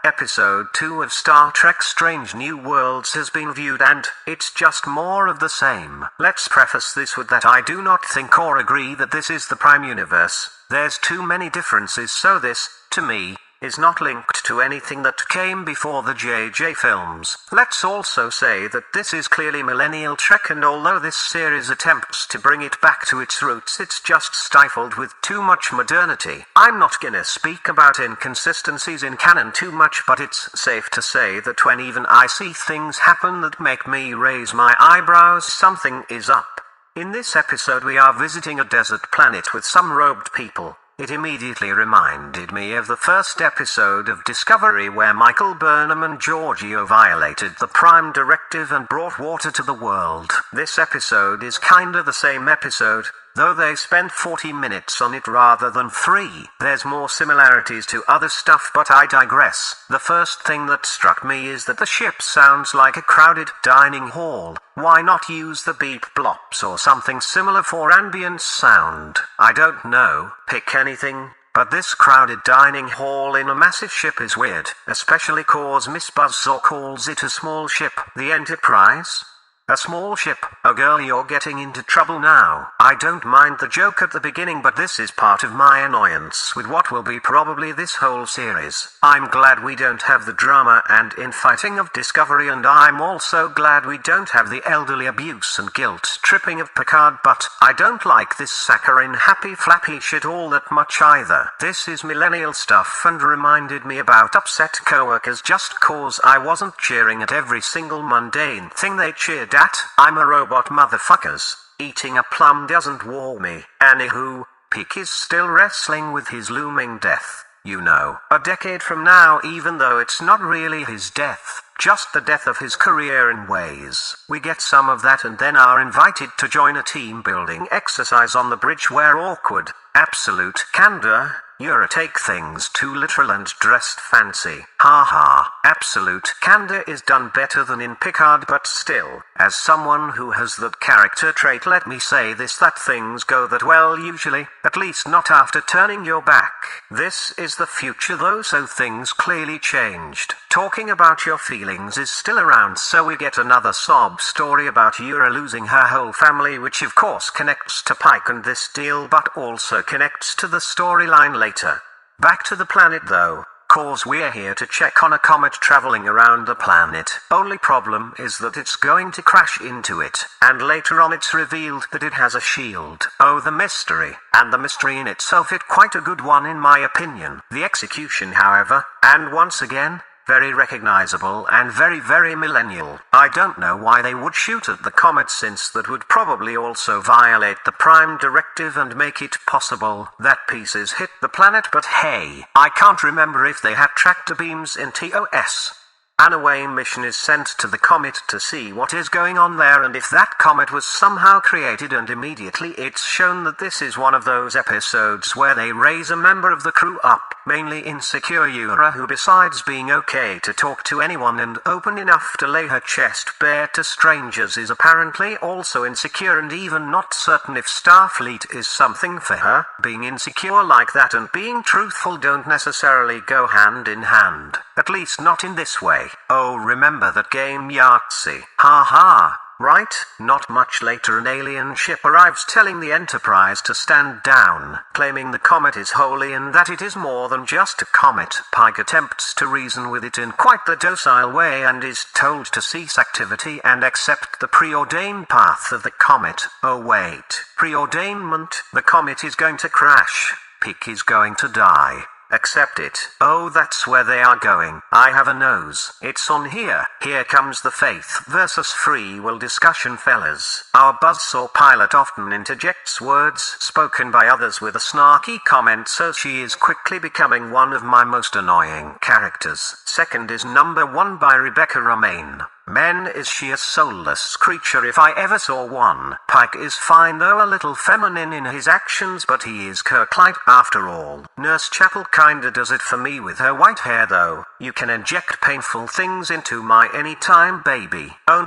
Episode 2 of Star Trek Strange New Worlds has been viewed and it's just more of the same. Let's preface this with that I do not think or agree that this is the Prime Universe. There's too many differences, so this, to me, is not linked to anything that came before the JJ films. Let's also say that this is clearly millennial Trek, and although this series attempts to bring it back to its roots, it's just stifled with too much modernity. I'm not gonna speak about inconsistencies in canon too much, but it's safe to say that when even I see things happen that make me raise my eyebrows, something is up. In this episode we are visiting a desert planet with some robed people. It immediately reminded me of the first episode of Discovery, where Michael Burnham and Giorgio violated the Prime Directive and brought water to the world. This episode is kinda the same episode, though they spent 40 minutes on it rather than 3. There's more similarities to other stuff, but I digress. The first thing that struck me is that the ship sounds like a crowded dining hall. Why not use the beep blops or something similar for ambient sound? I don't know, pick anything. But this crowded dining hall in a massive ship is weird, especially cause Miss Buzzsaw calls it a small ship. The Enterprise? A small ship? Oh girl, you're getting into trouble now. I don't mind the joke at the beginning, but this is part of my annoyance with what will be probably this whole series. I'm glad we don't have the drama and infighting of Discovery, and I'm also glad we don't have the elderly abuse and guilt tripping of Picard, but I don't like this saccharine happy flappy shit all that much either. This is millennial stuff and reminded me about upset coworkers just cause I wasn't cheering at every single mundane thing they cheered at. I'm a robot, motherfuckers. Eating a plum doesn't warm me. Anywho, Peak is still wrestling with his looming death. You know, a decade from now, even though it's not really his death, just the death of his career in ways. We get some of that and then are invited to join a team building exercise on the bridge where awkward, absolute candor, you're take things too literal and dressed fancy. Haha, absolute candor is done better than in Picard, but still, as someone who has that character trait, let me say this, that things go that well usually, at least not after turning your back. This is the future though, so things clearly changed. Talking about your feelings is still around, so we get another sob story about Yura losing her whole family, which of course connects to Pike and this deal, but also connects to the storyline later. Back to the planet though, cause we're here to check on a comet traveling around the planet. Only problem is that it's going to crash into it, and later on it's revealed that it has a shield. Oh, the mystery. And the mystery in itself, it quite a good one in my opinion. The execution however, and once again, very recognizable and very very millennial. I don't know why they would shoot at the comet, since that would probably also violate the Prime Directive and make it possible that pieces hit the planet, but hey, I can't remember if they had tractor beams in TOS. An away mission is sent to the comet to see what is going on there, and if that comet was somehow created, and immediately it's shown that this is one of those episodes where they raise a member of the crew up, mainly insecure Yura, who besides being okay to talk to anyone and open enough to lay her chest bare to strangers, is apparently also insecure and even not certain if Starfleet is something for her. Being insecure like that and being truthful don't necessarily go hand in hand, at least not in this way. Oh, remember that game Yahtzee? Haha. Right? Not much later an alien ship arrives telling the Enterprise to stand down, claiming the comet is holy and that it is more than just a comet. Pike attempts to reason with it in quite the docile way and is told to cease activity and accept the preordained path of the comet. Oh wait, preordainment? The comet is going to crash. Pike is going to die. Accept it. Oh, that's where they are going. I have a nose. It's on here. Here comes the faith versus free will discussion, fellas. Our buzzsaw pilot often interjects words spoken by others with a snarky comment, so she is quickly becoming one of my most annoying characters. Second is Number 1 by Rebecca Romaine. Man, is she a soulless creature if I ever saw one. Pike is fine though, a little feminine in his actions, but he is Kirklight after all. Nurse Chapel kinda does it for me with her white hair though. You can inject painful things into my anytime baby. Oh,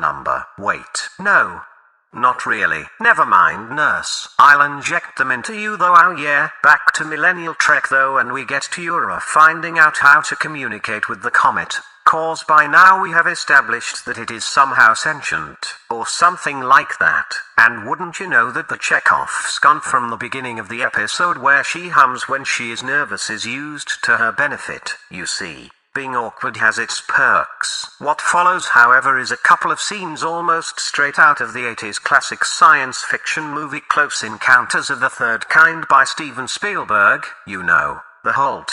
wait. No. Not really. Never mind, nurse. I'll inject them into you though. Oh yeah. Back to Millennial Trek though, and we get to Eura finding out how to communicate with the comet. Cause by now we have established that it is somehow sentient, or something like that. And wouldn't you know that the Chekhov's gun from the beginning of the episode where she hums when she is nervous is used to her benefit, you see. Being awkward has its perks. What follows, however, is a couple of scenes almost straight out of the 80s classic science fiction movie Close Encounters of the Third Kind by Steven Spielberg. You know, the whole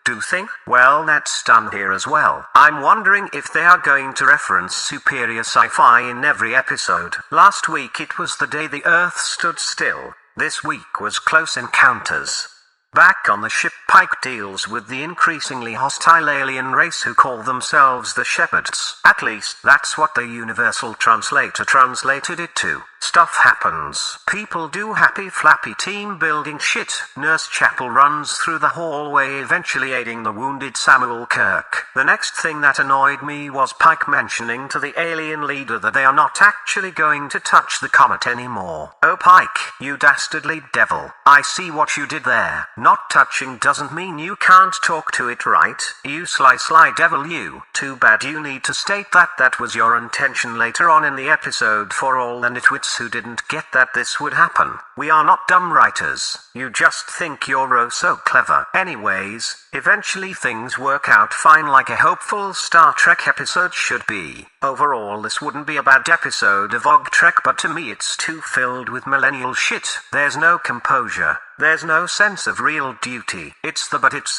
do thing? Well, that's done here as well. I'm wondering if they are going to reference superior sci-fi in every episode. Last week it was the day the Earth stood still. This week was Close Encounters. Back on the ship, Pike deals with the increasingly hostile alien race who call themselves the Shepherds. At least, that's what the Universal Translator translated it to. Stuff happens. People do happy flappy team building shit. Nurse Chapel runs through the hallway, eventually aiding the wounded Samuel Kirk. The next thing that annoyed me was Pike mentioning to the alien leader that they are not actually going to touch the comet anymore. Oh Pike, you dastardly devil. I see what you did there. Not touching doesn't mean you can't talk to it, right? You sly devil you. Too bad you need to state that was your intention later on in the episode for all the nitwits who didn't get that this would happen. We are not dumb writers. You just think you're oh so clever. Anyways, eventually things work out fine like a hopeful Star Trek episode should be. Overall, this wouldn't be a bad episode of Og Trek, but to me it's too filled with millennial shit. There's no composure. There's no sense of real duty. It's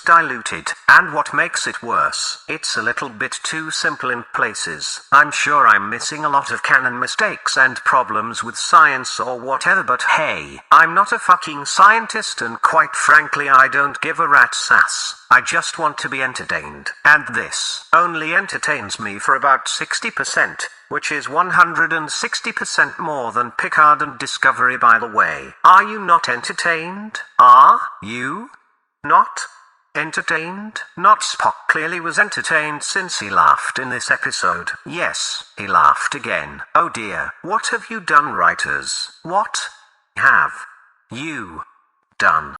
diluted. And what makes it worse, it's a little bit too simple in places. I'm sure I'm missing a lot of canon mistakes and problems with science or whatever, but hey, I'm not a fucking scientist, and quite frankly I don't give a rat's ass. I just want to be entertained. And this only entertains me for about 60%. Which is 160% more than Picard and Discovery, by the way. Are you not entertained? Are you not entertained? Not Spock clearly was entertained since he laughed in this episode. Yes, he laughed again. Oh dear, what have you done, writers? What have you done?